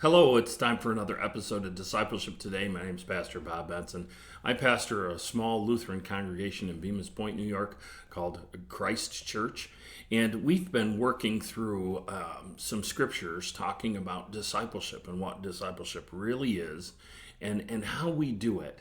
Hello, it's time for another episode of Discipleship Today. My name is Pastor Bob Benson. I pastor a small Lutheran congregation in Bemis Point, New York called Christ Church. And we've been working through some scriptures talking about discipleship and what discipleship really is and how we do it.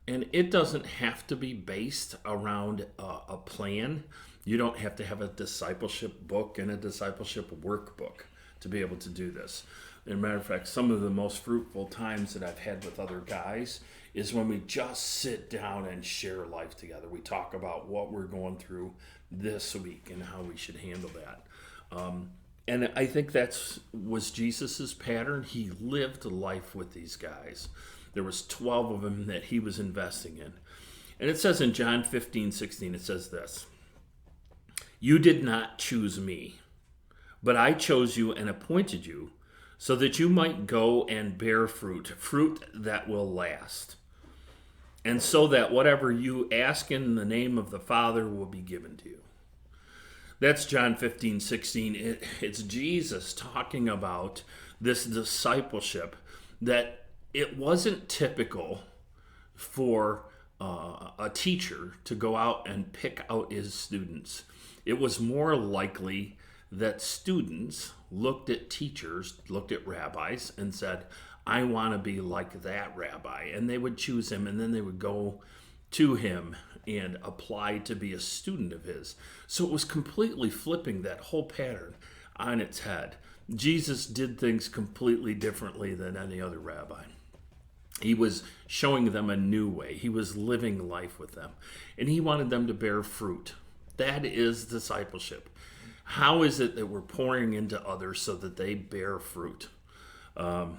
And it doesn't have to be based around a plan. You don't have to have a discipleship book and a discipleship workbook to be able to do this. As a matter of fact, some of the most fruitful times that I've had with other guys is when we just sit down and share life together. We talk about what we're going through this week and how we should handle that. And I think that was Jesus's pattern. He lived life with these guys. There was 12 of them that he was investing in. And it says in John 15:16, it says this: "You did not choose me, but I chose you and appointed you so that you might go and bear fruit that will last, and so that whatever you ask in the name of the Father will be given to you." That's John 15:16. It's Jesus talking about this discipleship, that it wasn't typical for a teacher to go out and pick out his students. It was more likely that students looked at teachers, looked at rabbis, and said, "I want to be like that rabbi." And they would choose him, and then they would go to him and apply to be a student of his. So it was completely flipping that whole pattern on its head. Jesus did things completely differently than any other rabbi. He was showing them a new way. He was living life with them, and he wanted them to bear fruit. That is discipleship. How is it that we're pouring into others so that they bear fruit? And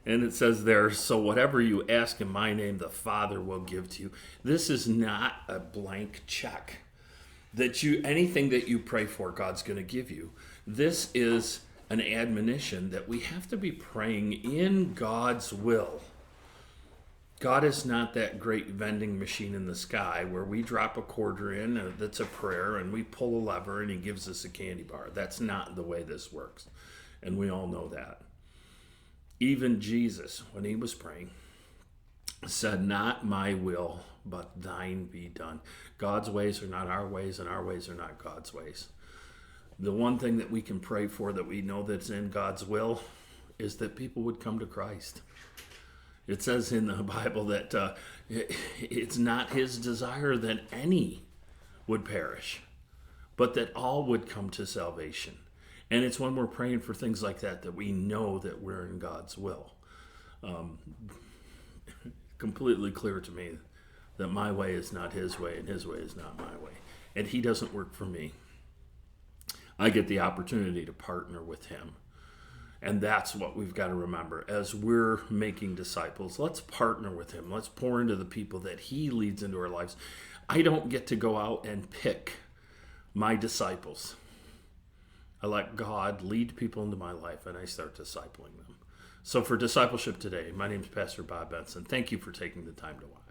it says there, "So whatever you ask in my name, the Father will give to you." This is not a blank check that anything that you pray for, God's going to give you. This is an admonition that we have to be praying in God's will. God is not that great vending machine in the sky where we drop a quarter in, that's a prayer, and we pull a lever and he gives us a candy bar. That's not the way this works, and we all know that. Even Jesus, when he was praying, said, "Not my will, but thine be done." God's ways are not our ways, and our ways are not God's ways. The one thing that we can pray for that we know that's in God's will is that people would come to Christ. It says in the Bible that it's not his desire that any would perish, but that all would come to salvation. And it's when we're praying for things like that that we know that we're in God's will. Completely clear to me that my way is not his way and his way is not my way. And he doesn't work for me. I get the opportunity to partner with him. And that's what we've got to remember. As we're making disciples, let's partner with him. Let's pour into the people that he leads into our lives. I don't get to go out and pick my disciples. I let God lead people into my life, and I start discipling them. So for Discipleship Today, my name is Pastor Bob Benson. Thank you for taking the time to watch.